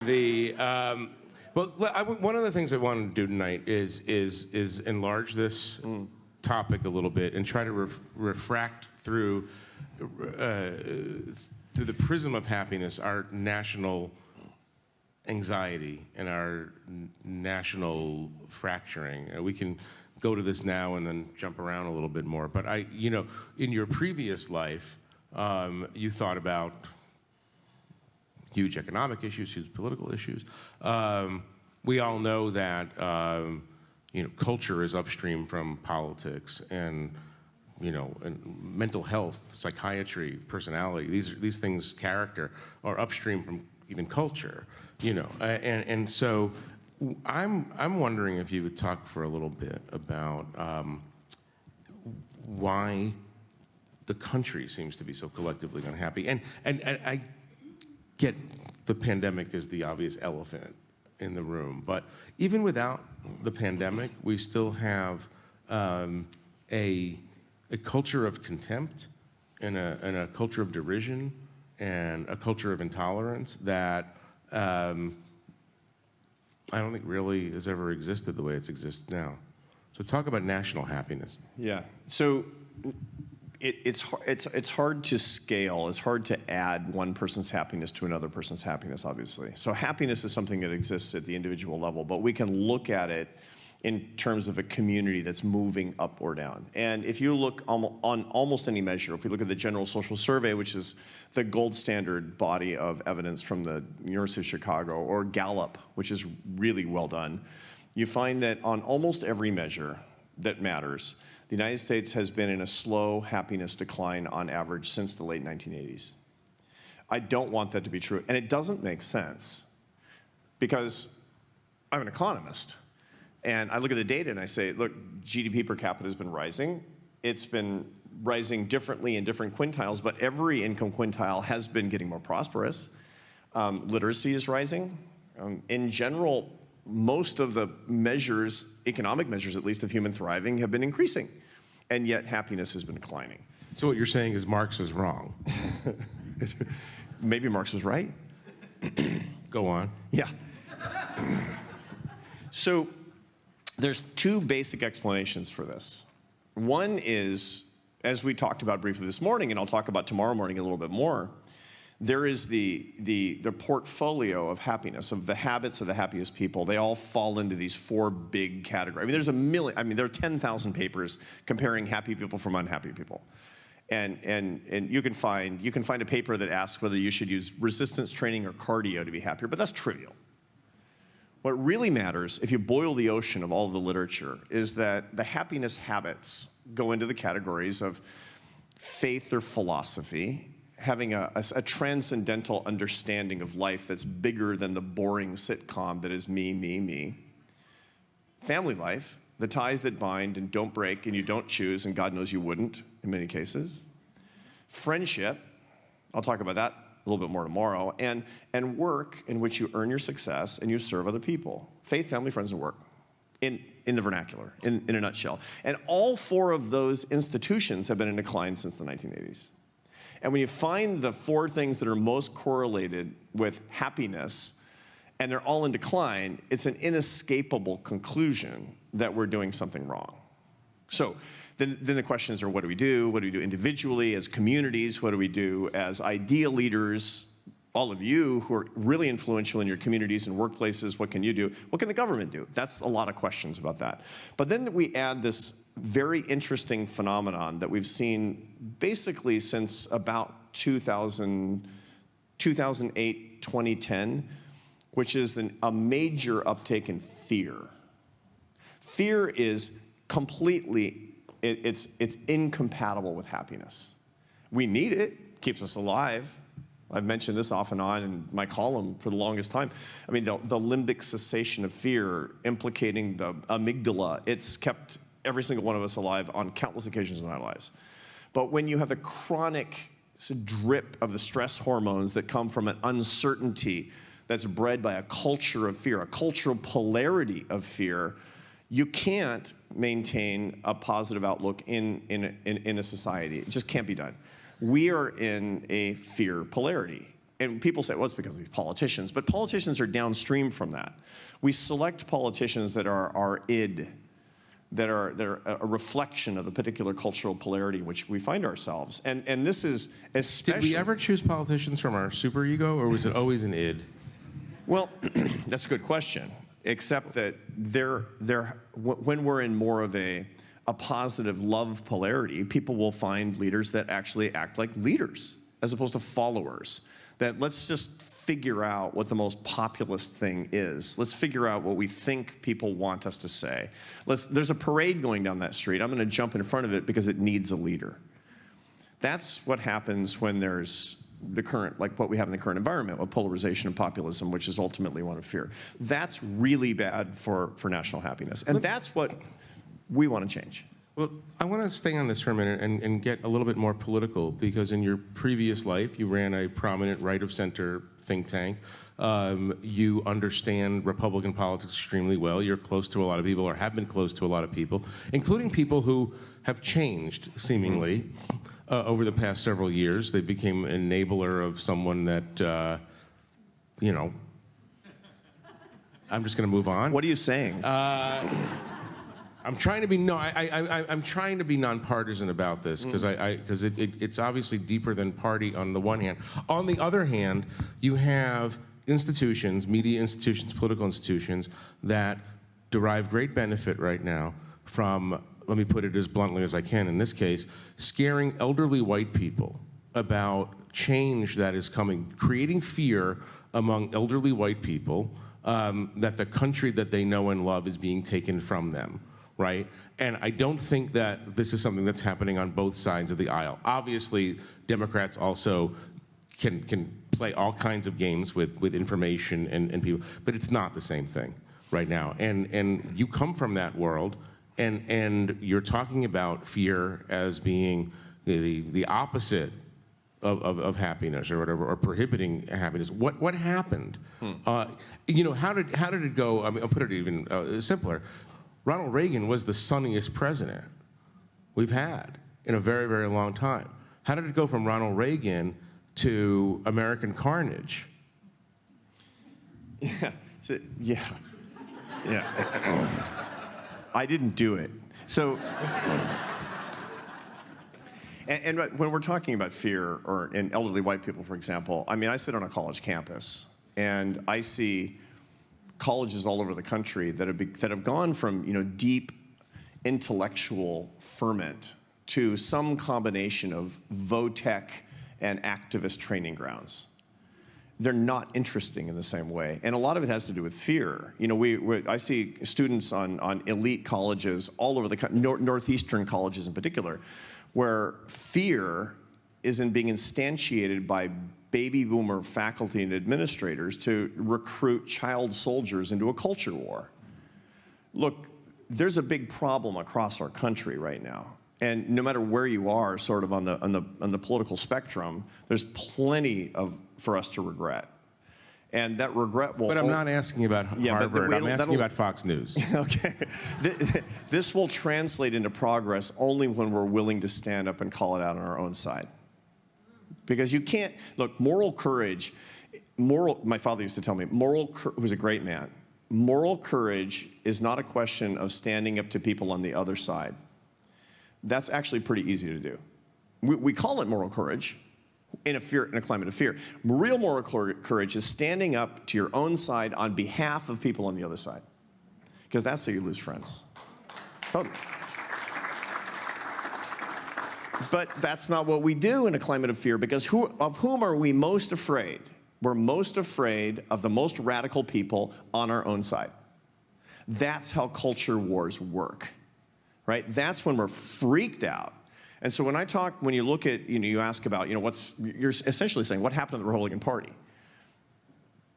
One of the things I want to do tonight is enlarge this topic a little bit and try to refract through the prism of happiness our national anxiety and our national fracturing. We can go to this now and then jump around a little bit more. But in your previous life, you thought about huge economic issues, huge political issues. We all know that culture is upstream from politics, and mental health, psychiatry, personality. These things, character, are upstream from even culture. And so I'm wondering if you would talk for a little bit about why the country seems to be so collectively unhappy. And I get the pandemic is the obvious elephant in the room, but even without the pandemic, we still have a culture of contempt and a culture of derision and a culture of intolerance that I don't think really has ever existed the way it exists now. So talk about national happiness. Yeah. So it's hard to scale. It's hard to add one person's happiness to another person's happiness, obviously. So happiness is something that exists at the individual level, but we can look at it in terms of a community that's moving up or down. And if you look on almost any measure, if we look at the General Social Survey, which is the gold standard body of evidence from the University of Chicago, or Gallup, which is really well done, you find that on almost every measure that matters, the United States has been in a slow happiness decline on average since the late 1980s. I don't want that to be true, and it doesn't make sense, because I'm an economist. And I look at the data and I say, look, GDP per capita has been rising. It's been rising differently in different quintiles, but every income quintile has been getting more prosperous. Literacy is rising. In general, most of the measures, economic measures at least, of human thriving have been increasing. And yet happiness has been declining. So what you're saying is Marx is wrong. Maybe Marx was right. Go on. Yeah. So there's two basic explanations for this. One is, as we talked about briefly this morning, and I'll talk about tomorrow morning a little bit more, there is the portfolio of happiness, of the habits of the happiest people. They all fall into these four big categories. There are 10,000 papers comparing happy people from unhappy people. And you can find a paper that asks whether you should use resistance training or cardio to be happier, but that's trivial. What really matters, if you boil the ocean of all of the literature, is that the happiness habits go into the categories of faith or philosophy, having a transcendental understanding of life that's bigger than the boring sitcom that is me, me, me. Family life, the ties that bind and don't break and you don't choose, and God knows you wouldn't in many cases. Friendship, I'll talk about that a little bit more tomorrow, and work in which you earn your success and you serve other people. Faith, family, friends, and work, in the vernacular, in a nutshell. And all four of those institutions have been in decline since the 1980s. And when you find the four things that are most correlated with happiness, and they're all in decline, it's an inescapable conclusion that we're doing something wrong. So then the questions are, what do we do? What do we do individually, as communities? What do we do as idea leaders? All of you who are really influential in your communities and workplaces, what can you do? What can the government do? That's a lot of questions about that. But then we add this very interesting phenomenon that we've seen basically since about 2008, 2010, which is a major uptake in fear. Fear is completely, it's incompatible with happiness. We need it, keeps us alive. I've mentioned this off and on in my column for the longest time. I mean, the limbic cessation of fear, implicating the amygdala, it's kept every single one of us alive on countless occasions in our lives. But when you have the chronic drip of the stress hormones that come from an uncertainty that's bred by a culture of fear, a cultural polarity of fear, you can't maintain a positive outlook in a society. It just can't be done. We are in a fear polarity. and people say, well, it's because of these politicians, but politicians are downstream from that. We select politicians that are our id, that are a reflection of the particular cultural polarity in which we find ourselves. And this is especially... Did we ever choose politicians from our superego, or was it always an id? Well, that's a good question, except that when we're in more of a positive love polarity, people will find leaders that actually act like leaders as opposed to followers. That let's just figure out what the most populist thing is. Let's figure out what we think people want us to say. There's a parade going down that street. I'm going to jump in front of it because it needs a leader. That's what happens when there's the current, like what we have in the current environment with polarization and populism, which is ultimately one of fear. That's really bad for national happiness. And that's what we want to change. Well, I want to stay on this for a minute and get a little bit more political, because in your previous life, you ran a prominent right-of-center think tank. You understand Republican politics extremely well. You're close to a lot of people, or have been close to a lot of people, including people who have changed, seemingly, over the past several years. They became an enabler of someone that, you know, I'm just going to move on. What are you saying? I'm trying to be I'm trying to be nonpartisan about this, because it's obviously deeper than party on the one hand. On the other hand, you have institutions, media institutions, political institutions that derive great benefit right now from, let me put it as bluntly as I can in this case, scaring elderly white people about change that is coming, creating fear among elderly white people that the country that they know and love is being taken from them. Right? And I don't think that this is something that's happening on both sides of the aisle. Obviously, Democrats also can play all kinds of games with information and people, but it's not the same thing right now. And you come from that world, and you're talking about fear as being the opposite of happiness or whatever, or prohibiting happiness. What happened? You know, how did it go? I mean, I'll put it even simpler. Ronald Reagan was the sunniest president we've had in a very, very long time. How did it go from Ronald Reagan to American carnage? Yeah. I didn't do it. So, and when we're talking about fear, or in elderly white people, for example, I mean, I sit on a college campus, and I see colleges all over the country that have gone from, you know, deep intellectual ferment to some combination of vo-tech and activist training grounds. They're not interesting in the same way, and a lot of it has to do with fear. You know, I see students on elite colleges all over the country, northeastern colleges in particular, where fear is being instantiated by baby boomer faculty and administrators to recruit child soldiers into a culture war. Look, there's a big problem across our country right now. And no matter where you are, sort of on the political spectrum, there's plenty for us to regret. And that regret will... But I'm not asking about Harvard, I'm asking about Fox News. Okay. This will translate into progress only when we're willing to stand up and call it out on our own side. Because you can't, look, moral courage, my father used to tell me, who's a great man, moral courage is not a question of standing up to people on the other side. That's actually pretty easy to do. We call it moral courage in a climate of fear. Real moral courage is standing up to your own side on behalf of people on the other side. Because that's how you lose friends. Totally. But that's not what we do in a climate of fear, because of whom are we most afraid? We're most afraid of the most radical people on our own side. That's how culture wars work, right? That's when we're freaked out. And so when you look at, you ask about, you're essentially saying, what happened to the Republican Party?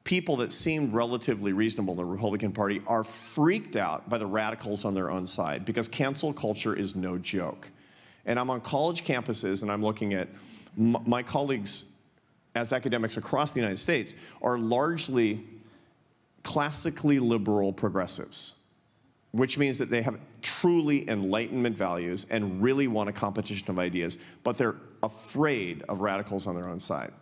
People that seemed relatively reasonable in the Republican Party are freaked out by the radicals on their own side, because cancel culture is no joke. And I'm on college campuses, and I'm looking at my colleagues as academics across the United States are largely classically liberal progressives, which means that they have truly Enlightenment values and really want a competition of ideas, but they're afraid of radicals on their own side.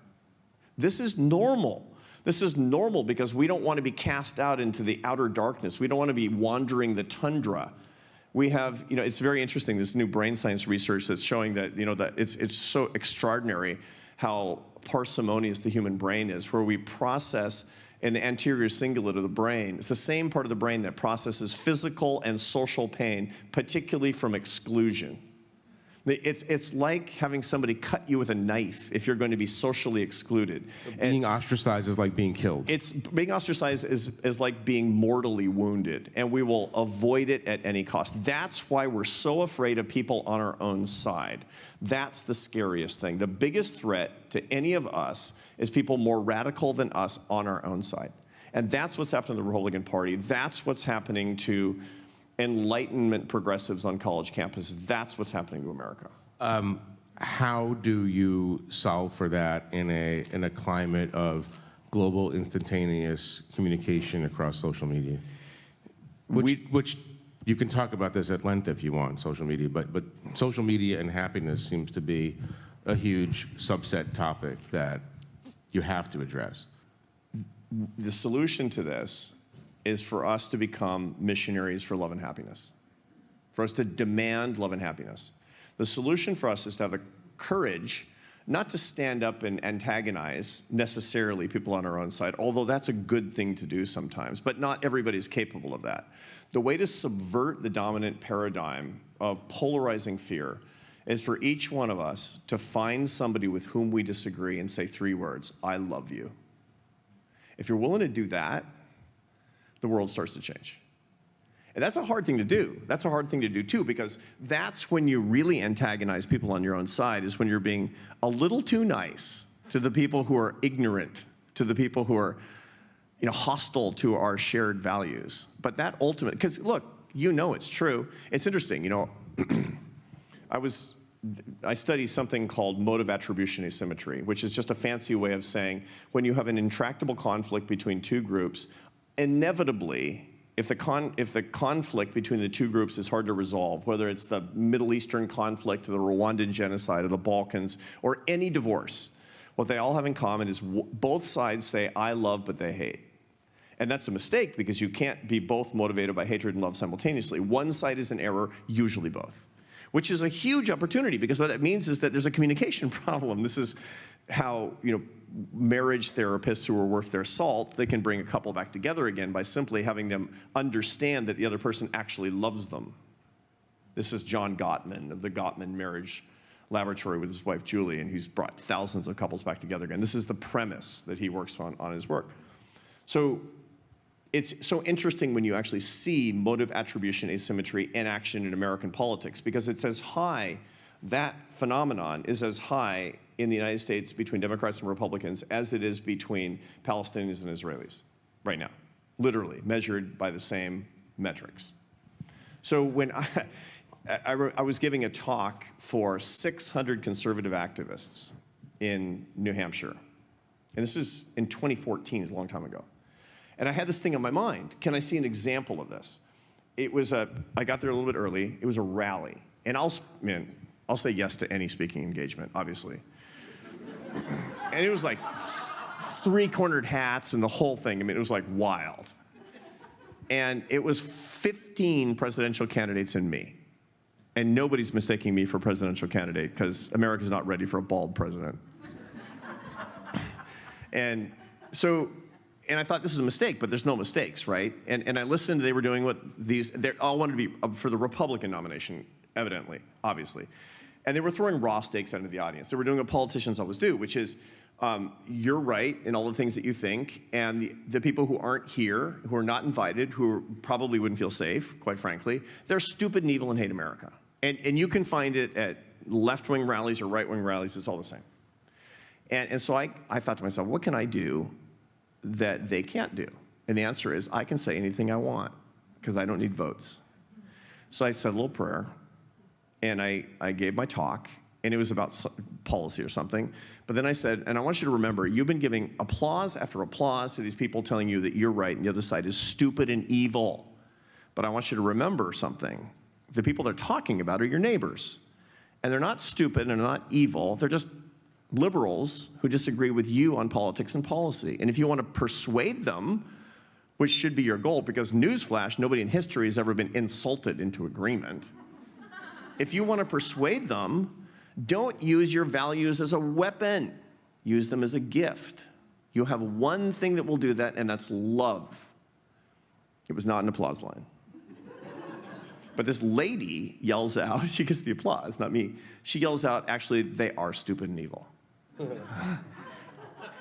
This is normal. This is normal because we don't want to be cast out into the outer darkness. We don't want to be wandering the tundra. We have, it's very interesting, this new brain science research that's showing that, that it's so extraordinary how parsimonious the human brain is, where we process in the anterior cingulate of the brain. It's the same part of the brain that processes physical and social pain, particularly from exclusion. It's like having somebody cut you with a knife if you're going to be socially excluded. Being ostracized is like being killed. Being ostracized is like being mortally wounded, and we will avoid it at any cost. That's why we're so afraid of people on our own side. That's the scariest thing. The biggest threat to any of us is people more radical than us on our own side. And that's what's happening to the Republican Party. That's what's happening to Enlightenment progressives on college campuses. That's what's happening to America. How do you solve for that in a climate of global instantaneous communication across social media? Which you can talk about this at length if you want, social media, but social media and happiness seems to be a huge subset topic that you have to address. The solution to this is for us to become missionaries for love and happiness, for us to demand love and happiness. The solution for us is to have the courage not to stand up and antagonize necessarily people on our own side, although that's a good thing to do sometimes, but not everybody's capable of that. The way to subvert the dominant paradigm of polarizing fear is for each one of us to find somebody with whom we disagree and say 3 words, I love you. If you're willing to do that, the world starts to change. And that's a hard thing to do. That's a hard thing to do too, because that's when you really antagonize people on your own side, is when you're being a little too nice to the people who are ignorant, to the people who are hostile to our shared values. But that ultimate, because look, it's true. It's interesting, I study something called motive attribution asymmetry, which is just a fancy way of saying when you have an intractable conflict between 2 groups, inevitably, if the conflict between the 2 groups is hard to resolve, whether it's the Middle Eastern conflict, or the Rwandan genocide, or the Balkans, or any divorce, what they all have in common is both sides say, I love, but they hate. And that's a mistake, because you can't be both motivated by hatred and love simultaneously. One side is in error, usually both, which is a huge opportunity, because what that means is that there's a communication problem. This is how, marriage therapists who are worth their salt, they can bring a couple back together again by simply having them understand that the other person actually loves them. This is John Gottman of the Gottman Marriage Laboratory with his wife Julie, and he's brought thousands of couples back together again. This is the premise that he works on his work. So it's so interesting when you actually see motive attribution asymmetry in action in American politics, because it's as high, that phenomenon is as high in the United States between Democrats and Republicans as it is between Palestinians and Israelis right now, literally measured by the same metrics. So when I was giving a talk for 600 conservative activists in New Hampshire, and this is in 2014, it's a long time ago. And I had this thing on my mind. Can I see an example of this? I got there a little bit early. It was a rally. And I'll say yes to any speaking engagement, obviously. And it was like 3-cornered hats and the whole thing. It was like wild. And it was 15 presidential candidates and me. And nobody's mistaking me for presidential candidate, because America's not ready for a bald president. And I thought this is a mistake, but there's no mistakes, right? And I listened, they were doing they all wanted to be for the Republican nomination, evidently, obviously. And they were throwing raw stakes into the audience. They were doing what politicians always do, which is, you're right in all the things that you think, and the people who aren't here, who are not invited, who probably wouldn't feel safe, quite frankly, they're stupid and evil and hate America. And you can find it at left-wing rallies or right-wing rallies, it's all the same. And so I thought to myself, what can I do that they can't do? And the answer is, I can say anything I want, because I don't need votes. So I said a little prayer, and I gave my talk, and it was about policy or something. But then I said, and I want you to remember, you've been giving applause after applause to these people telling you that you're right and the other side is stupid and evil. But I want you to remember something. The people they're talking about are your neighbors. And they're not stupid and they're not evil. They're just liberals who disagree with you on politics and policy. And if you want to persuade them, which should be your goal, because newsflash, nobody in history has ever been insulted into agreement. If you want to persuade them, don't use your values as a weapon. Use them as a gift. You have one thing that will do that, and that's love. It was not an applause line. But this lady yells out, she gets the applause, not me. She yells out, actually, they are stupid and evil.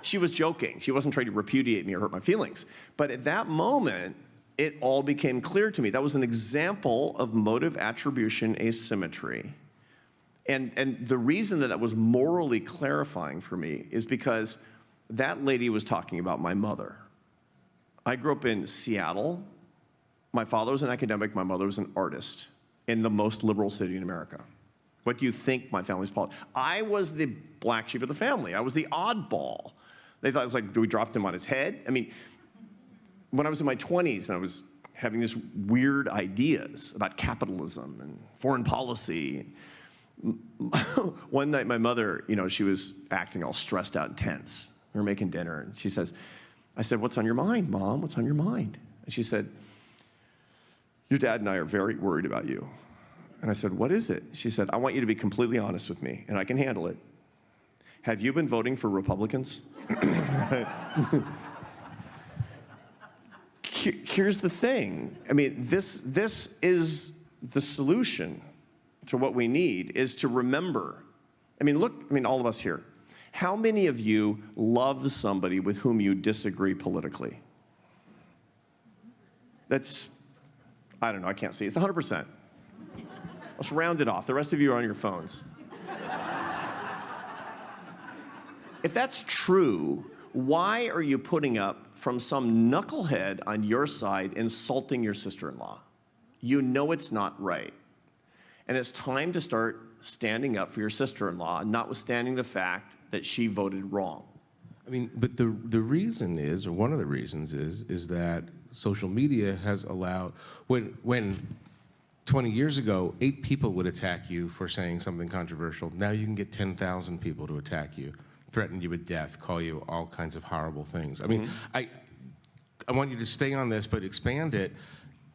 She was joking. She wasn't trying to repudiate me or hurt my feelings. But at that moment, it all became clear to me. That was an example of motive attribution asymmetry. And the reason that was morally clarifying for me is because that lady was talking about my mother. I grew up in Seattle. My father was an academic, my mother was an artist in the most liberal city in America. What do you think my family's politics? I was the black sheep of the family. I was the oddball. They thought it was like, do we drop him on his head? I mean, when I was in my 20s and I was having these weird ideas about capitalism and foreign policy, one night my mother, she was acting all stressed out and tense. We were making dinner and she says, I said, what's on your mind, Mom? What's on your mind? And she said, your dad and I are very worried about you. And I said, what is it? She said, I want you to be completely honest with me, and I can handle it. Have you been voting for Republicans? Here's the thing. I mean, this is the solution to what we need, is to remember. I mean, look, all of us here. How many of you love somebody with whom you disagree politically? That's, I don't know, I can't see. It's 100%. Let's round it off. The rest of you are on your phones. If that's true, why are you putting up from some knucklehead on your side insulting your sister-in-law? You know it's not right. And it's time to start standing up for your sister-in-law, notwithstanding the fact that she voted wrong. I mean, but the reason is, or one of the reasons is that social media has allowed, when 20 years ago, 8 people would attack you for saying something controversial. Now you can get 10,000 people to attack you, threaten you with death, call you all kinds of horrible things. I mean, I want you to stay on this, but expand it.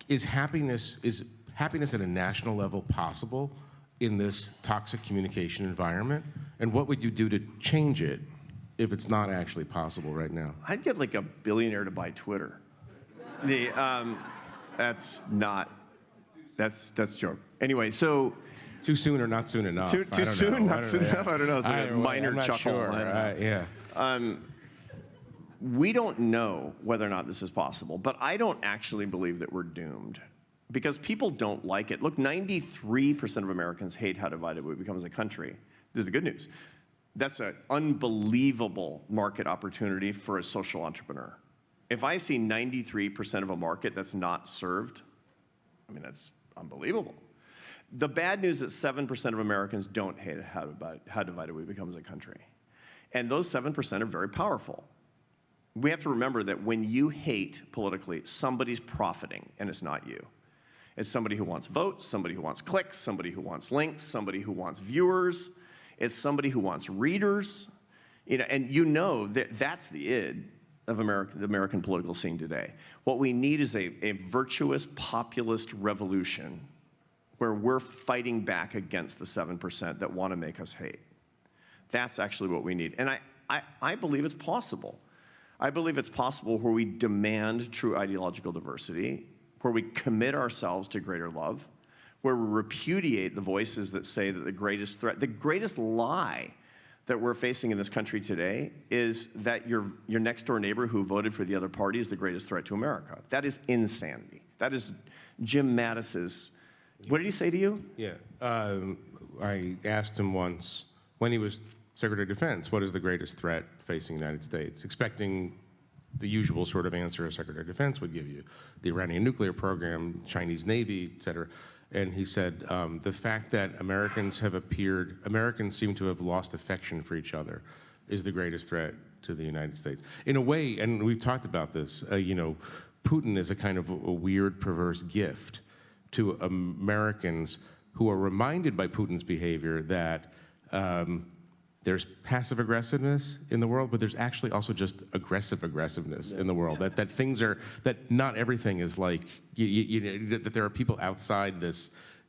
Is happiness at a national level possible in this toxic communication environment? And what would you do to change it if it's not actually possible right now? I'd get like a billionaire to buy Twitter. That's a joke. Anyway, so. Too soon or not soon enough? Too soon, not soon enough? I don't know. It's like a minor chuckle. Sure. Yeah. We don't know whether or not this is possible, but I don't actually believe that we're doomed because people don't like it. Look, 93% of Americans hate how divided we become as a country. This is the good news. That's an unbelievable market opportunity for a social entrepreneur. If I see 93% of a market that's not served, I mean, that's unbelievable. The bad news is that 7% of Americans don't hate how divided we become as a country. And those 7% are very powerful. We have to remember that when you hate politically, somebody's profiting, and it's not you. It's somebody who wants votes, somebody who wants clicks, somebody who wants links, somebody who wants viewers. It's somebody who wants readers. And that's the id of the American political scene today. What we need is a virtuous populist revolution where we're fighting back against the 7% that want to make us hate. That's actually what we need. And I believe it's possible. I believe it's possible where we demand true ideological diversity, where we commit ourselves to greater love, where we repudiate the voices that say that the greatest threat, the greatest lie that we're facing in this country today is that your next door neighbor who voted for the other party is the greatest threat to America. That is insanity. That is Jim Mattis's. What did he say to you? Yeah, I asked him once when he was Secretary of Defense, what is the greatest threat facing the United States? Expecting the usual sort of answer a Secretary of Defense would give you, the Iranian nuclear program, Chinese Navy, et cetera. And he said, the fact that Americans seem to have lost affection for each other is the greatest threat to the United States. In a way, and we've talked about this, Putin is a kind of a weird, perverse gift to Americans who are reminded by Putin's behavior that there's passive aggressiveness in the world, but there's actually also just aggressiveness in the world. That things are, that not everything is like, that there are people outside this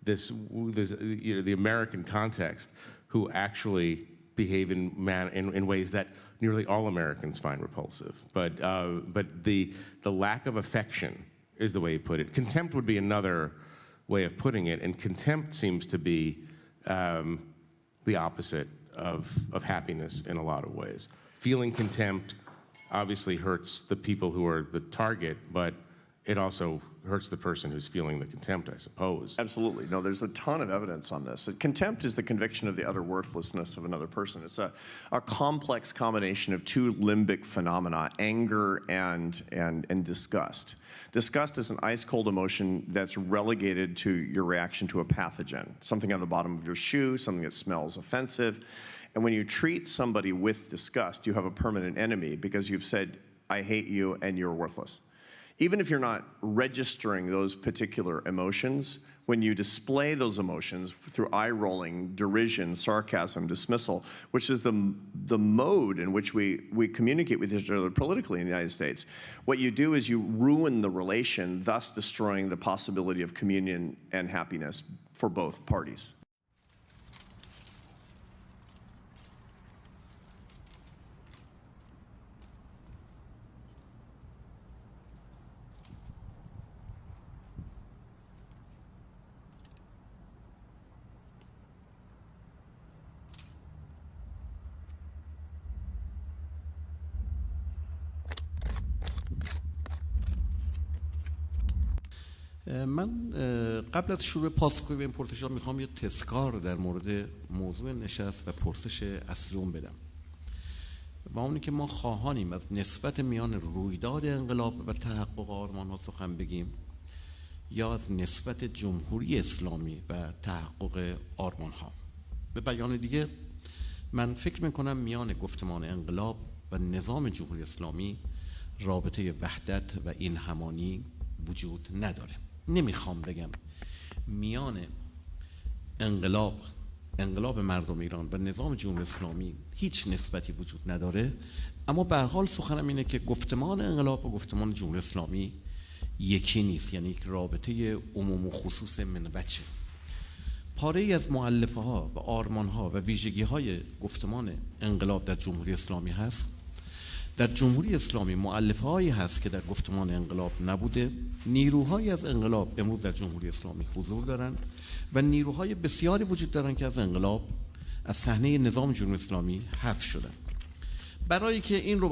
the American context who actually behave in ways that nearly all Americans find repulsive. But the lack of affection is the way you put it. Contempt would be another way of putting it, and contempt seems to be the opposite of happiness in a lot of ways. Feeling contempt obviously hurts the people who are the target, but it also hurts the person who's feeling the contempt, I suppose. Absolutely. No, there's a ton of evidence on this. Contempt is the conviction of the utter worthlessness of another person. It's a complex combination of two limbic phenomena, anger and disgust. Disgust is an ice-cold emotion that's relegated to your reaction to a pathogen, something on the bottom of your shoe, something that smells offensive. And when you treat somebody with disgust, you have a permanent enemy because you've said, I hate you and you're worthless. Even if you're not registering those particular emotions, when you display those emotions through eye-rolling, derision, sarcasm, dismissal, which is the mode in which we communicate with each other politically in the United States, what you do is you ruin the relation, thus destroying the possibility of communion and happiness for both parties. من قبل از شروع پاسخگویی به این پرسش‌ها میخوام یه تذکار در مورد موضوع نشست و پرسش اصلی بدم. و اونی که ما خواهانیم از نسبت میان رویداد انقلاب و تحقق آرمان‌ها سخن بگیم یا از نسبت جمهوری اسلامی و تحقق آرمان‌ها. به بیان دیگه من فکر میکنم میان گفتمان انقلاب و نظام جمهوری اسلامی رابطه وحدت و این همانی وجود نداره. نمیخوام بگم میان انقلاب مردم ایران و نظام جمهوری اسلامی هیچ نسبتی وجود نداره، اما به هر حال سخنم اینه که گفتمان انقلاب و گفتمان جمهوری اسلامی یکی نیست، یعنی یک رابطه عموم و خصوص منبچه. پاره ای از مؤلفه ها و آرمان ها و ویژگی های گفتمان انقلاب در جمهوری اسلامی هست. در جمهوری اسلامی مؤلفه هایی هست که در گفتمان انقلاب نبوده. نیروهایی از انقلاب امروز در جمهوری اسلامی حضور دارند و نیروهای بسیاری وجود دارند که از انقلاب از صحنه نظام جمهوری اسلامی حذف شدن. برای اینکه این رو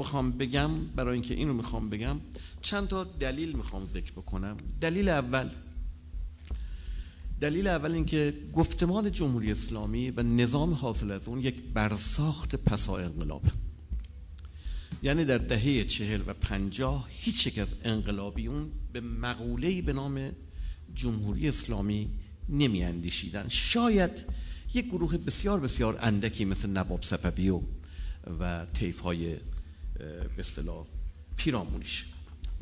میخوام بگم چند تا دلیل میخوام ذکر بکنم. دلیل اول این که گفتمان جمهوری اسلامی و نظام حاصل از اون یک برساخت پسا انقلابه. یعنی در دهه 40 و 50 هیچ یک از انقلابیون به مقوله‌ای به نام جمهوری اسلامی نمی اندیشیدن. شاید یک گروه بسیار بسیار اندکی مثل نواب صفوی و طیف‌های به اصطلاح پیرامونیش.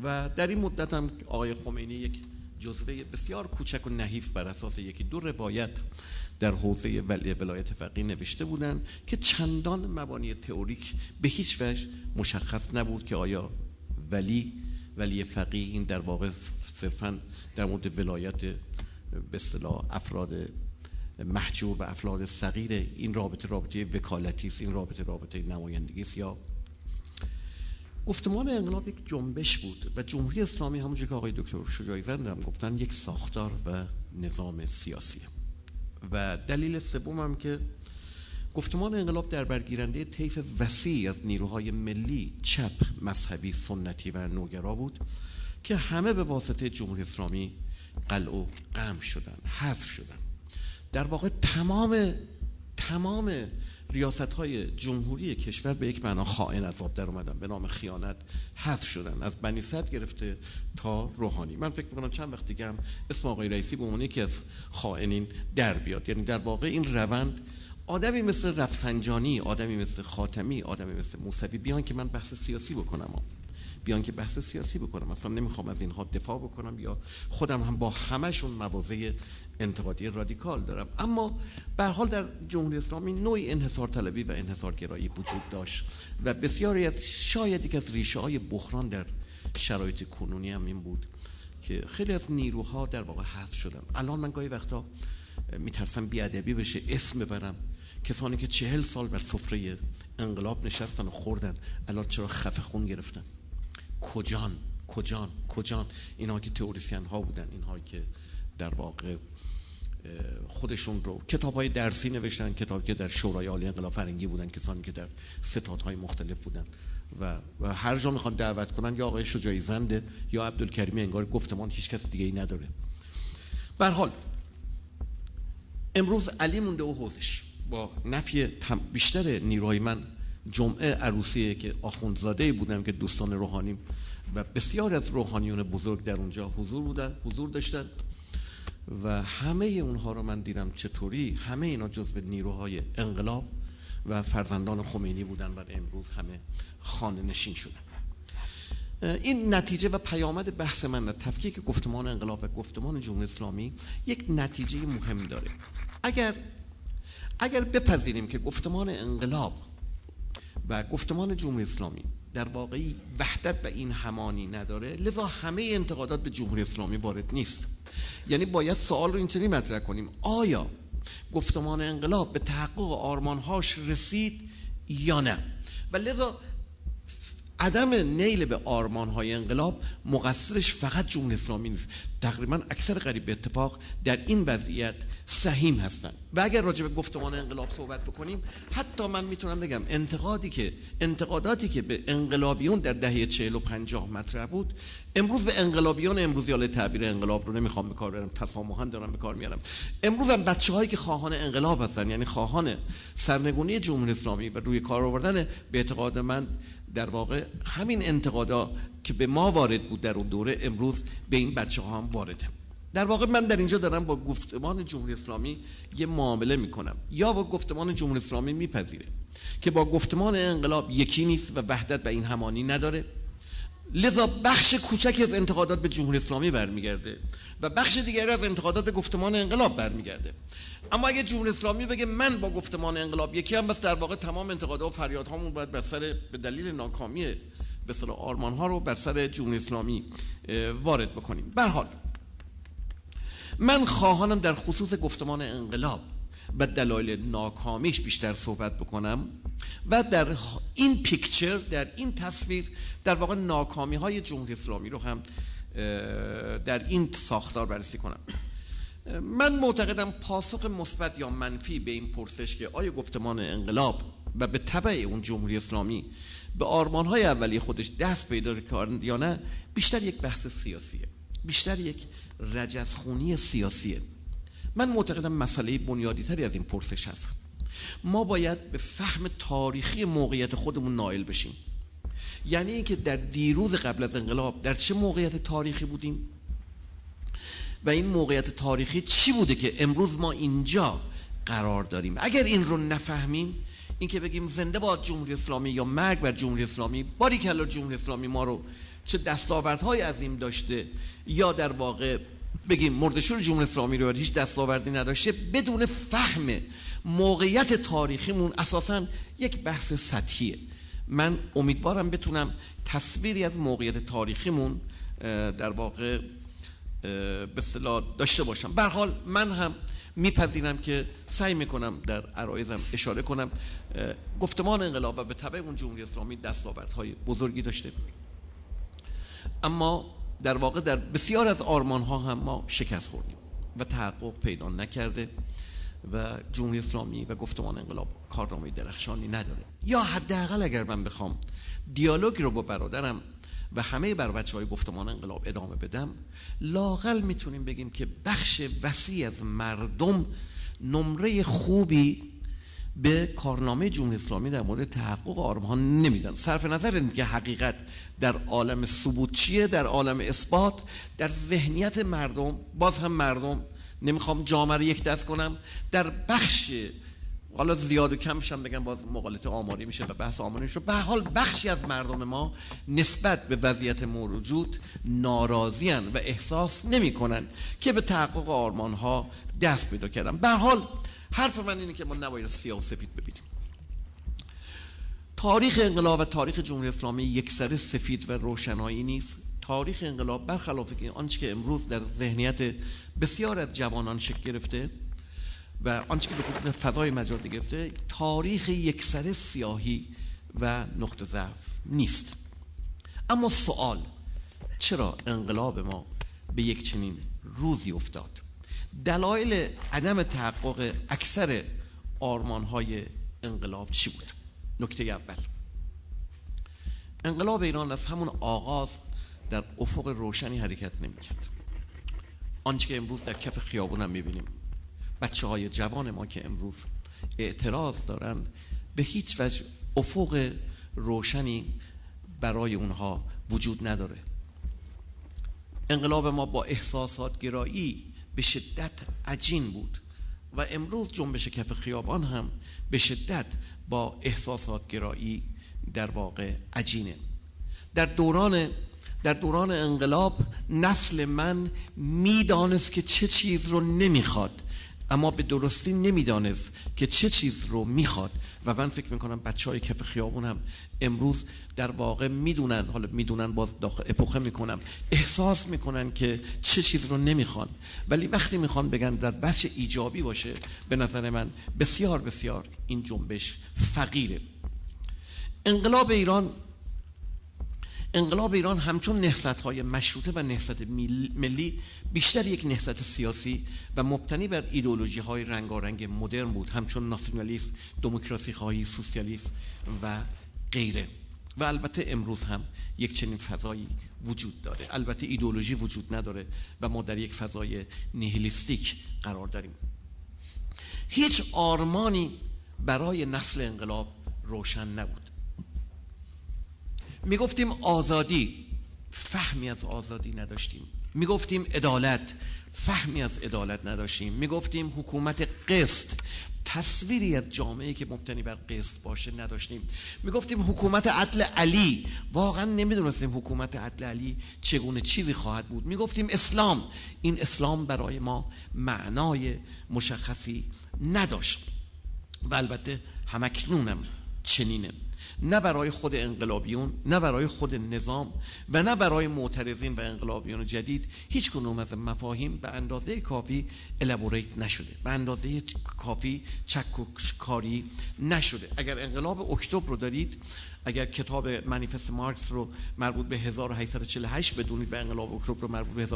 و در این مدت هم آقای خمینی یک جزوه بسیار کوچک و نحیف بر اساس یکی دو روایت در حوزه ولایت فقیه نوشته بودند که چندان مبانی تئوریک به هیچ وجه مشخص نبود که آیا ولی فقیه این در واقع صرفاً در مورد ولایت به اصطلاح افراد محجور و افراد صغیر این رابطه وکالتی است، این رابطه نمایندگی است. یا گفتمان انقلاب یک جنبش بود و جمهوری اسلامی همونجور که آقای دکتر شجاعی زند هم گفتن یک ساختار و نظام سیاسی. و دلیل سوم هم که گفتمان انقلاب در برگیرنده طیف وسیعی از نیروهای ملی، چپ، مذهبی، سنتی و نوگرا بود که همه به واسطه جمهوری اسلامی قلع و قمع شدن، حذف شدن. در واقع تمام ریاست‌های جمهوری کشور به یک معنا خائن از آب در اومدن، به نام خیانت حذف شدن، از بنی صدر گرفته تا روحانی. من فکر می‌کنم چند وقت دیگه هم اسم آقای رئیسی به عنوان یکی از خائنین در بیاد. یعنی در واقع این روند آدمی مثل رفسنجانی، آدمی مثل خاتمی، آدمی مثل موسوی بیان که من بحث سیاسی بکنم، بیان که بحث سیاسی بکنم. اصلا نمیخوام از اینها دفاع بکنم یا خودم هم با همشون مواضع انتقادی رادیکال دارم، اما به هر حال در جمهوری اسلامی نوعی انحصار طلبی و انحصارگرایی وجود داشت و بسیاری از شاید یک از ریشه های بحران در شرایط کنونی هم این بود که خیلی از نیروها در واقع حذف شدن. الان من گاهی وقتا میترسم بیادبی بشه اسم ببرم کسانی که 40 سال بر سفره انقلاب نشستن و خوردن الان چرا خفه خون گرفتن؟ کجان اینها که تئوریسین ها بودن، اینها که در واقع خودشون رو کتاب‌های درسی نوشتن، کتابی که در شورای عالی انقلاب فرنگی بودن، کسانی که در ستادهای مختلف بودن و هر جا میخوان دعوت کنن یا آقای شجاعی زنده یا عبدالکریمی، انگار گفتمان هیچ کس دیگه ای نداره. به هر حال امروز علی مونده و حوزش با نفی بیشتر نیروهای من جمعه عروسیه که آخوندزاده بودم که دوستان روحانیم و بسیار از روحانیون بزرگ در اونجا حضور داشتن و همه اونها رو من دیدم چطوری همه اینا جزو نیروهای انقلاب و فرزندان خمینی بودن و امروز همه خانه نشین شدن. این نتیجه و پیامد بحث من در تفکیک گفتمان انقلاب و گفتمان جمهوری اسلامی یک نتیجه مهم داره. اگر بپذیریم که گفتمان انقلاب و گفتمان جمهوری اسلامی در واقعی وحدت و این همانی نداره، لذا همه انتقادات به جمهوری اسلامی وارد نیست. یعنی باید سوال رو اینطوری مطرح کنیم: آیا گفتمان انقلاب به تحقق آرمانهاش رسید یا نه؟ و لذا عدم نیل به آرمانهای انقلاب مقصرش فقط جمهوری اسلامی نیست. تقریبا اکثر قریب به اتفاق در این وضعیت سهیم هستند. و اگر راجع به گفتمان انقلاب صحبت بکنیم، حتی من میتونم بگم انتقاداتی که به انقلابیون در دهه 40 و 50 مطرح بود، امروز به انقلابیون امروزی، حالا تعبیر انقلاب رو نمیخوام به کار برم، تسامحاً دارم به کار میارم، امروز هم بچه‌هایی که خواهان انقلاب هستن، یعنی خواهان سرنگونی جمهوری اسلامی و روی کار آوردن، به اعتقاد من در واقع همین انتقادا که به ما وارد بود در اون دوره امروز به این بچه‌ها هم وارده. در واقع من در اینجا دارم با گفتمان جمهوری اسلامی یه معامله میکنم، یا با گفتمان جمهوری اسلامی میپذیره که با گفتمان انقلاب یکی نیست و وحدت و این همانی نداره، لذا بخش کوچکی از انتقادات به جمهوری اسلامی برمیگرده و بخش دیگری از انتقادات به گفتمان انقلاب برمیگرده. اما اگه جمهوری اسلامی بگه من با گفتمان انقلاب یکی هم، بس در واقع تمام انتقادات و فریادهامون باید بر سر به دلیل ناکامی به اصطلاح آرمان‌ها رو بر سر جمهوری اسلامی وارد بکنیم. به هر حال من خواهانم در خصوص گفتمان انقلاب و دلایل ناکامیش بیشتر صحبت بکنم و در این پیکچر، در این تصویر، در واقع ناکامی‌های جمهوری اسلامی رو هم در این ساختار بررسی کنم. من معتقدم پاسخ مثبت یا منفی به این پرسش که آیا گفتمان انقلاب و به تبع اون جمهوری اسلامی به آرمان‌های اولیه خودش دست پیدا کرد یا نه، بیشتر یک بحث سیاسیه، بیشتر یک رجزخونی سیاسیه. من معتقدم مسئله بنیادی‌تری از این پرسش هست. ما باید به فهم تاریخی موقعیت خودمون نائل بشیم. یعنی اینکه در دیروز قبل از انقلاب در چه موقعیت تاریخی بودیم و این موقعیت تاریخی چی بوده که امروز ما اینجا قرار داریم. اگر این رو نفهمیم، این که بگیم زنده باد جمهوری اسلامی یا مرگ بر جمهوری اسلامی، باریکلا جمهوری اسلامی ما رو چه دستاوردهای عظیم داشته، یا در واقع بگیم مرده‌شور جمهوری اسلامی رو هیچ دستاوردی نداشته، بدون فهم موقعیت تاریخیمون اساساً یک بحث سطحیه. من امیدوارم بتونم تصویری از موقعیت تاریخیمون در واقع به اصطلاح داشته باشم. به هر حال من هم میپذیرم که سعی میکنم در عرایضم اشاره کنم گفتمان انقلاب و به تبع اون جمهوری اسلامی دستاوردهای بزرگی داشته، اما در واقع در بسیار از آرمانها هم ما شکست خوردیم و تحقق پیدا نکرده و جمهوری اسلامی و گفتمان انقلاب کارنامه درخشانی نداره. یا حداقل اگر من بخوام دیالوگ رو با برادرم و همه بر بچه‌های گفتمان انقلاب ادامه بدم، لااقل میتونیم بگیم که بخش وسیع از مردم نمره خوبی به کارنامه جمهوری اسلامی در مورد تحقق آرمان نمیدن. صرف نظر اینکه حقیقت در عالم ثبوت چیه، در عالم اثبات، در ذهنیت مردم، باز هم مردم، نمیخوام جامعه رو یک دست کنم، در بخش حالا زیاد و کمش هم بگم باز مقالطه آماری میشه و بحث آماری میشه. به هر حال بخشی از مردم ما نسبت به وضعیت موجود ناراضی‌اند و احساس نمی‌کنند که به تحقق آرمان‌ها دست پیدا کردن. به هر حال حرف من اینه که ما نباید سیاه و سفید ببینیم. تاریخ انقلاب و تاریخ جمهوری اسلامی یکسره سفید و روشنایی نیست. تاریخ انقلاب برخلاف آنچه که امروز در ذهنیت بسیار از جوانان شکل گرفته و آنچه که به خصوص فضای مجازی گرفته، تاریخ یکسره سیاهی و نقطه ضعف نیست. اما سوال، چرا انقلاب ما به یک چنین روزی افتاد؟ دلایل عدم تحقق اکثر آرمان‌های انقلاب چی بود؟ نکته اول، انقلاب ایران از همون آغاز در افق روشنی حرکت نمی‌کرد. آنچه که امروز در کف خیابون هم می‌بینیم، بچه‌های جوان ما که امروز اعتراض دارند، به هیچ وجه افق روشنی برای اونها وجود نداره. انقلاب ما با احساسات گرایی به شدت عجین بود و امروز جنبش کف خیابان هم به شدت با احساسات گرایی در واقع عجینه. در دوران انقلاب نسل من میدانست که چه چیز رو نمیخواد، اما به درستی نمیدانست که چه چیز رو میخواد و من فکر میکنم بچهای کف خیابون هم امروز در واقع میدونن، حالا میدونن باز داخل اپوخه میکنم، احساس میکنن که چه چیز رو نمیخوان، ولی وقتی میخوان بگن در بچه ایجابی باشه، به نظر من بسیار بسیار این جنبش فقیره. انقلاب ایران همچون نهضت‌های مشروطه و نهضت ملی بیشتر یک نهضت سیاسی و مبتنی بر ایدئولوژی‌های رنگارنگ مدرن بود، همچون ناسیونالیسم، دموکراسی خواهی، سوسیالیسم و غیره. و البته امروز هم یک چنین فضایی وجود داره. البته ایدئولوژی وجود نداره و ما در یک فضای نیهیلیستیک قرار داریم. هیچ آرمانی برای نسل انقلاب روشن نبود. میگفتیم آزادی، فهمی از آزادی نداشتیم. میگفتیم عدالت، فهمی از عدالت نداشتیم. میگفتیم حکومت قسط، تصویری از جامعه‌ای که مبتنی بر قسط باشه نداشتیم. میگفتیم حکومت عدل علی، واقعا نمیدونستیم حکومت عدل علی چگونه چیزی خواهد بود. میگفتیم اسلام، این اسلام برای ما معنای مشخصی نداشت و البته همکنونم چنینه. نه برای خود انقلابیون، نه برای خود نظام و نه برای معترضین و انقلابیون جدید هیچ کدوم از مفاهیم به اندازه کافی الابوریت نشده، به اندازه کافی چکشکاری نشده. اگر انقلاب اکتبر رو دارید، اگر کتاب منیفست مارکس رو مربوط به 1848 بدونید و انقلاب اکتبر رو مربوط به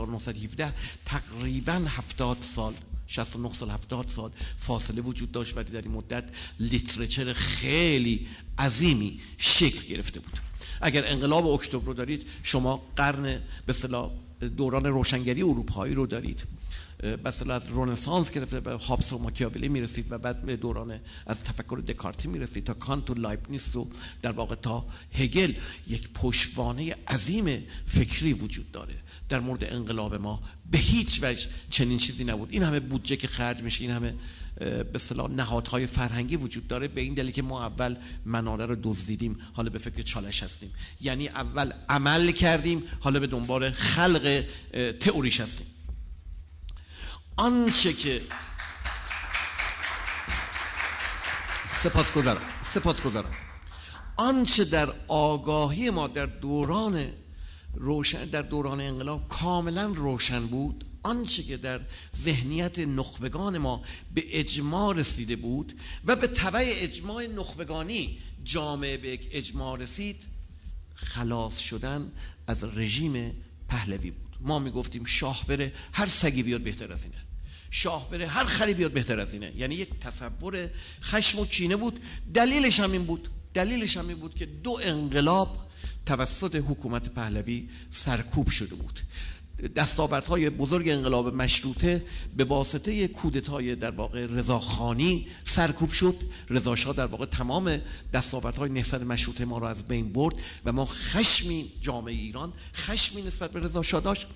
1917، تقریباً 70 سال 69 سال 70 سال فاصله وجود داشت، ولی در این مدت لیترچر خیلی عظیمی شکل گرفته بود. اگر انقلاب اکتبر رو دارید، شما قرن به اصطلاح دوران روشنگری اروپایی رو دارید، به اصطلاح از رنسانس گرفته به هابس و ماکیاولی میرسید و بعد به دوران از تفکر دکارتی میرسید تا کانت و لایبنیتس و در واقع تا هگل. یک پشتوانه عظیم فکری وجود داره. در مورد انقلاب ما به هیچ وجه چنین چیزی نبود. این همه بودجه که خرج میشه، این همه به اصطلاح نهادهای فرهنگی وجود داره، به این دلیل که ما اول مناره رو دزدیدیم، حالا به فکر چالش هستیم. یعنی اول عمل کردیم، حالا به دنبال خلق تئوریش هستیم. آنچه که سپاسگزارم آنچه در آگاهی ما در دوران انقلاب کاملا روشن بود، آنچه که در ذهنیت نخبگان ما به اجماع رسیده بود و به تبع اجماع نخبگانی جامعه به یک اجماع رسید، خلاص شدن از رژیم پهلوی بود. ما میگفتیم شاه بره هر سگی بیاد بهتر از اینه، شاه بره هر خری بیاد بهتر از اینه. یعنی یک تصور خشم و کینه بود. دلیلش هم این بود که 2 انقلاب توسط حکومت پهلوی سرکوب شده بود. دستاوردهای بزرگ انقلاب مشروطه به واسطه کودتای در واقع رضاخانی سرکوب شد. رضا شاه در واقع تمام دستاوردهای نهضت مشروطه ما را از بین برد و ما خشمی، جامعه ایران خشمی نسبت به رضا شاه داشت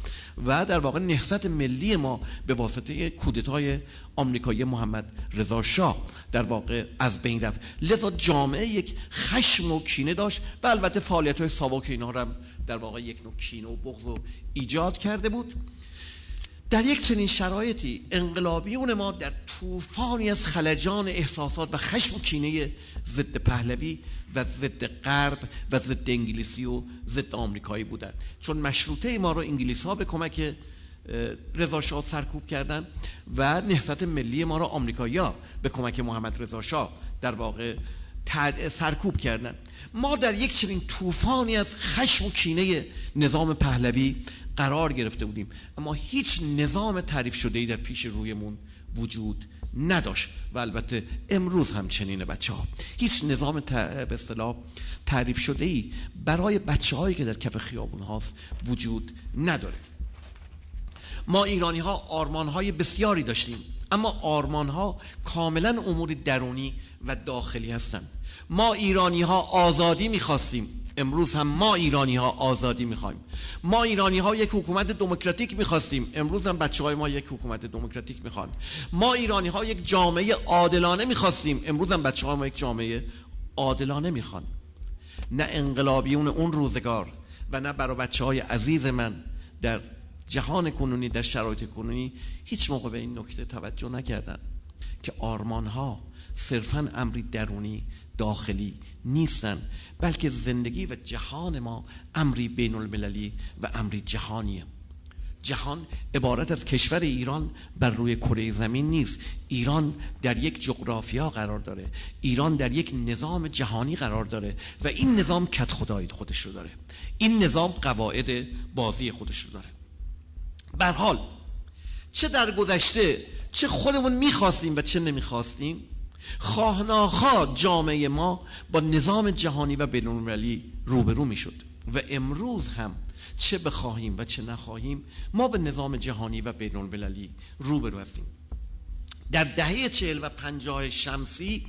و در واقع نهضت ملی ما به واسطه کودتای آمریکایی محمد رضا شاه در واقع از بین رفت. لذا جامعه یک خشم و کینه داشت و البته فعالیت‌های ساواک اینا را هم در واقع یک نوع کینه و بغض رو ایجاد کرده بود. در یک چنین شرایطی انقلابیون ما در طوفانی از خلجان احساسات و خشم و کینه ضد پهلوی و ضد غرب و ضد انگلیسی و ضد آمریکایی بودند، چون مشروطه ما رو انگلیس‌ها به کمک رضا شاه سرکوب کردن و نهضت ملی ما رو آمریکایی‌ها به کمک محمد رضا شاه در واقع سرکوب کردن. ما در یک چنین طوفانی از خشم و کینه نظام پهلوی قرار گرفته بودیم، اما هیچ نظام تعریف شده‌ای در پیش رویمون وجود نداشت و البته امروز هم چنینه بچه‌ها. هیچ نظام به اصطلاح تعریف شده‌ای برای بچه‌هایی که در کف خیابون هاست وجود نداره. ما ایرانی‌ها آرمان‌های بسیاری داشتیم، اما آرمان‌ها کاملاً امور درونی و داخلی هستند. ما ایرانی‌ها آزادی می‌خواستیم، امروز هم ما ایرانی‌ها آزادی می‌خوایم. ما ایرانی‌ها یک حکومت دموکراتیک می‌خواستیم، امروز هم بچه‌های ما یک حکومت دموکراتیک می‌خوان. ما ایرانی‌ها یک جامعه عادلانه می‌خواستیم، امروز هم بچه‌های ما یک جامعه عادلانه می‌خوان. نه انقلابیون اون روزگار و نه برای بچه‌های عزیز من در جهان کنونی، در شرایط کنونی هیچ موقع به این نکته توجه نکردن که آرمان‌ها صرفاً امری درونی داخلی نیستن، بلکه زندگی و جهان ما امری بین المللی و امری جهانیه. جهان عبارت از کشور ایران بر روی کره زمین نیست. ایران در یک جغرافیا قرار داره، ایران در یک نظام جهانی قرار داره و این نظام کدخدایی خودش رو داره، این نظام قواعد بازی خودش رو داره. به هر حال چه در گذشته، چه خودمون میخواستیم و چه نمیخواستیم، خواه ناخواه جامعه ما با نظام جهانی و بین‌المللی روبرو میشد و امروز هم چه بخواهیم و چه نخواهیم ما به نظام جهانی و بین‌المللی روبرو هستیم. در دهه 40 و 50 شمسی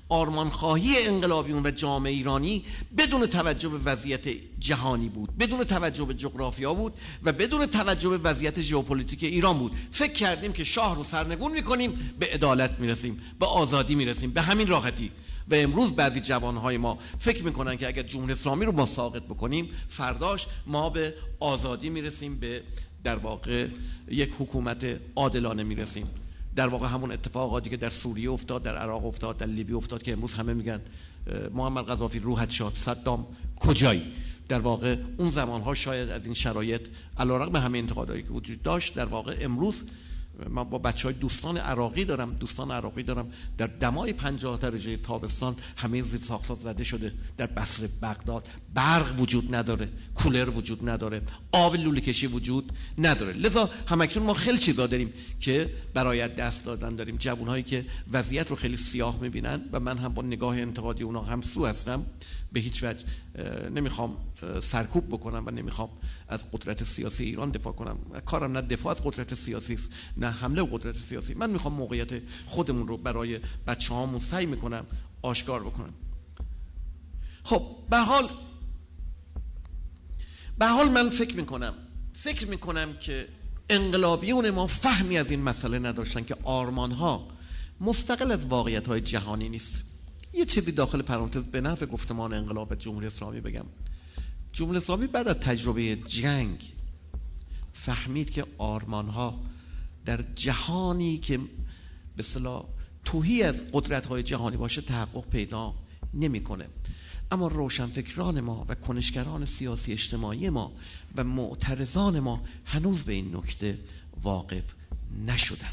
آرمانخواهی انقلابیون و جامعه ایرانی بدون توجه به وضعیت جهانی بود، بدون توجه به جغرافیا بود و بدون توجه به وضعیت ژئوپلیتیک ایران بود. فکر کردیم که شاه رو سرنگون میکنیم، به عدالت میرسیم، به آزادی میرسیم، به همین راحتی. و امروز بعضی جوانهای ما فکر میکنن که اگر جمهوری اسلامی رو ما ساقط بکنیم، فرداش ما به آزادی میرسیم، به در واقع یک حکومت عادلانه میرسیم. در واقع همون اتفاقاتی که در سوریه افتاد، در عراق افتاد، در لیبی افتاد که امروز همه میگن محمد قذافی روحت شاد، صدام کجایی؟ در واقع اون زمانها شاید از این شرایط علیرغم همه انتقادایی که وجود داشت، در واقع امروز من با بچهای دوستان عراقی دارم در دمای 50 درجه تابستان همه زیرساخت‌ها زده شده. در بصره، بغداد برق وجود نداره، کولر وجود نداره، آب لوله کشی وجود نداره. لذا همکنون ما خیلی چیزا داریم که برای دست دادن داریم. جوانهایی که وضعیت رو خیلی سیاه می‌بینن و من هم با نگاه انتقادی اونا همسو هستم، به هیچ وجه نمیخوام سرکوب بکنم و نمیخوام از قدرت سیاسی ایران دفاع کنم. کارم نه دفاع از قدرت سیاسی است، نه حمله به قدرت سیاسی. من میخوام موقعیت خودمون رو برای بچه‌هامون سعی میکنم آشکار بکنم. خب به حال من فکر میکنم که انقلابیون ما فهمی از این مسئله نداشتن که آرمانها مستقل از واقعیت‌های جهانی نیست. یه چیزی داخل پرانتز به نفع گفتمان انقلاب جمهوری اسلامی بگم. جمهوری اسلامی بعد از تجربه جنگ فهمید که آرمانها در جهانی که به اصطلاح توهی از قدرت‌های جهانی باشه تحقق پیدا نمی‌کنه. اما روشنفکران ما و کنشگران سیاسی اجتماعی ما و معترضان ما هنوز به این نکته واقف نشدن.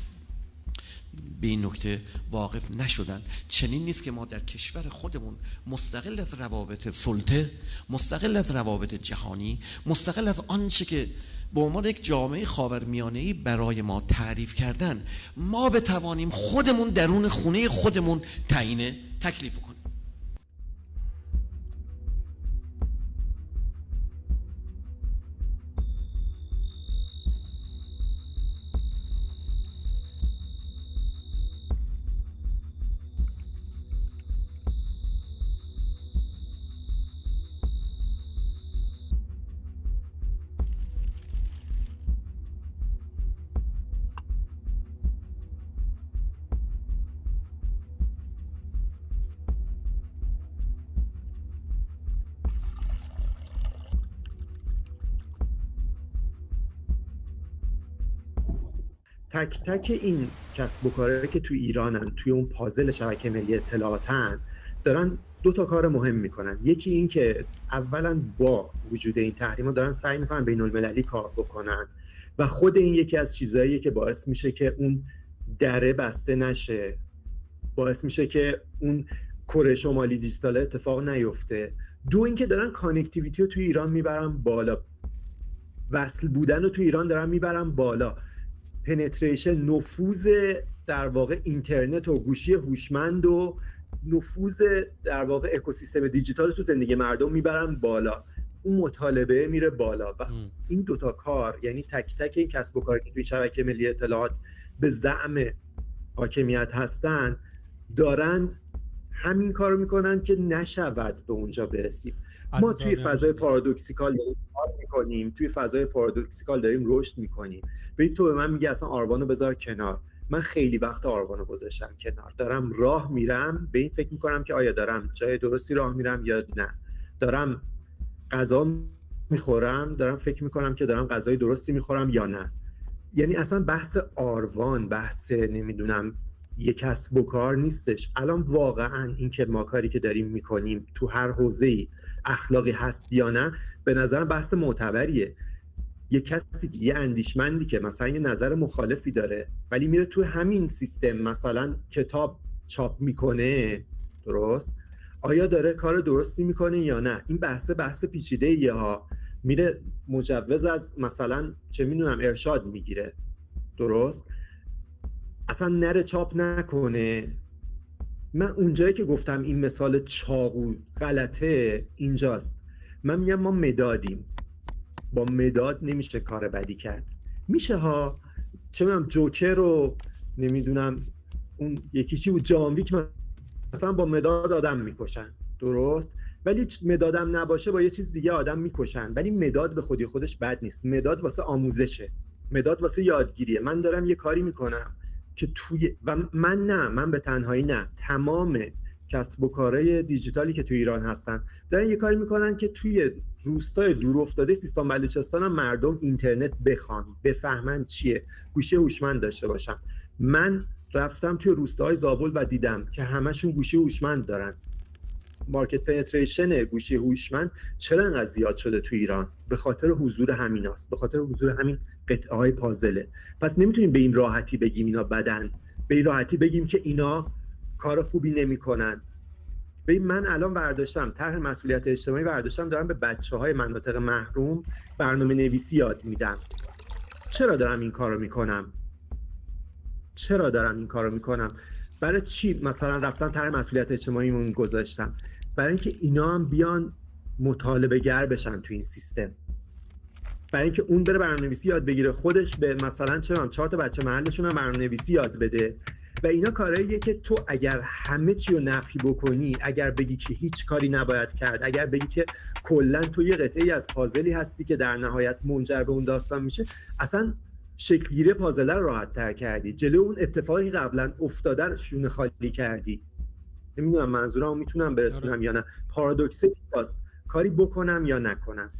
چنین نیست که ما در کشور خودمون مستقل از روابط سلطه، مستقل از روابط جهانی، مستقل از آنچه که به عنوان یک جامعه خاورمیانه‌ای برای ما تعریف کردن، ما بتوانیم خودمون درون خونه خودمون تعیین تکلیف کنیم. تک تک این کسب و کارهایی که تو ایرانن، توی اون پازل شبکه ملی اطلاعاتن، دارن 2 تا کار مهم میکنن. یکی این که اولا با وجود این تحریما دارن سعی میکنن بین المللی کار بکنن و خود این یکی از چیزاییه که باعث میشه که اون دره بسته نشه، باعث میشه که اون کره شمالی دیجیتال اتفاق نیفته. 2 اینکه دارن کانکتیویتی رو تو ایران میبرن بالا، وصل بودن رو تو ایران دارن میبرن بالا، پنتریشن، نفوذ در واقع اینترنت و گوشی هوشمند و نفوذ در واقع اکوسیستم دیجیتال تو زندگی مردم میبرن بالا، اون مطالبه میره بالا و این 2 تا کار، یعنی تک تک این کسب و کاری که توی شبکه ملی اطلاعات به زعم حاکمیت هستن دارن همین کارو میکنن که نشود به اونجا برسیم. ما توی فضای پارادوکسیکال داریم کار میکنیم، توی فضای پارادوکسیکال داریم رشد میکنیم. ببین تو به من میگی اصلا آروانو بذار کنار، من خیلی وقت آروانو گذاشتم کنار، دارم راه میرم به این فکر میکنم که آیا دارم جای درستی راه میرم یا نه، دارم غذا میخورم، دارم فکر میکنم که دارم غذای درستی میخورم یا نه. یعنی اصلا بحث آروان، بحث نمیدونم یک کسب و کار نیستش. الان واقعا این که ما کاری که داریم میکنیم تو هر حوزه‌ای اخلاقی هست یا نه، به نظرم بحث معتبریه. یه کسی، یه اندیشمندی که مثلا یه نظر مخالفی داره ولی میره تو همین سیستم مثلا کتاب چاپ میکنه، درست؟ آیا داره کار درستی میکنه یا نه؟ این بحث پیچیده یه ها. میره مجوز از مثلا چه میدونم ارشاد میگیره، درست؟ اصلا نره چاپ نکنه. من اونجایی که گفتم این مثال چاقو غلطه اینجاست. من میگم ما مدادیم، با مداد نمیشه کار بدی کرد. میشه ها، چه میدونم جوکر رو نمیدونم اون یکی چی بود جان ویک مثلا با مداد آدم میکشن، درست؟ ولی مدادم نباشه با یه چیز دیگه آدم میکشن. ولی مداد به خودی خودش بد نیست، مداد واسه آموزشه، مداد واسه یادگیریه. من دارم یه کاری میکنم که توی و من به تنهایی نه، تمام کسب و کارهای دیجیتالی که توی ایران هستن دارن یه کاری میکنن که توی روستای دور افتاده سیستان بلوچستان هم مردم اینترنت بخوان، بفهمن چیه، گوشی هوشمند داشته باشن. من رفتم توی روستاهای زابل و دیدم که همشون گوشی هوشمند دارن. مارکت پنتریشن گوشی هوشمند چرا انقدر زیاد شده تو ایران؟ به خاطر حضور همیناست، به خاطر حضور همین قطعه های پازله. پس نمیتونیم به این راحتی بگیم اینا بدن، به این راحتی بگیم که اینا کار خوبی نمیکنن. ببین من الان برداشتم طرح مسئولیت اجتماعی، برداشتم دارم به بچه‌های مناطق محروم برنامه نویسی یاد میدم. چرا دارم این کارو میکنم؟ برای چی مثلا رفتم طرح مسئولیت اجتماعیمون گذاشتم؟ برای اینکه اینا هم بیان مطالبه گر بشن تو این سیستم، برای اینکه اون بره برنامه‌نویسی یاد بگیره، خودش به مثلا 4 تا بچه محلشون هم برنامه‌نویسی یاد بده. و اینا کارهاییه که تو اگر همه چی رو نفی بکنی، اگر بگی که هیچ کاری نباید کرد، اگر بگی که کلا تو یه قطعه‌ای از پازلی هستی که در نهایت منجر به اون داستان میشه، اصلا شکلگیری پازل رو راحت تر کردی، جلو اون اتفاقی قبلا افتاده رو شونه خالی کردی. نمیدونم منظورمو میتونم برسونم یا نه. پارادوکس اینجاست، کاری بکنم یا نکنم.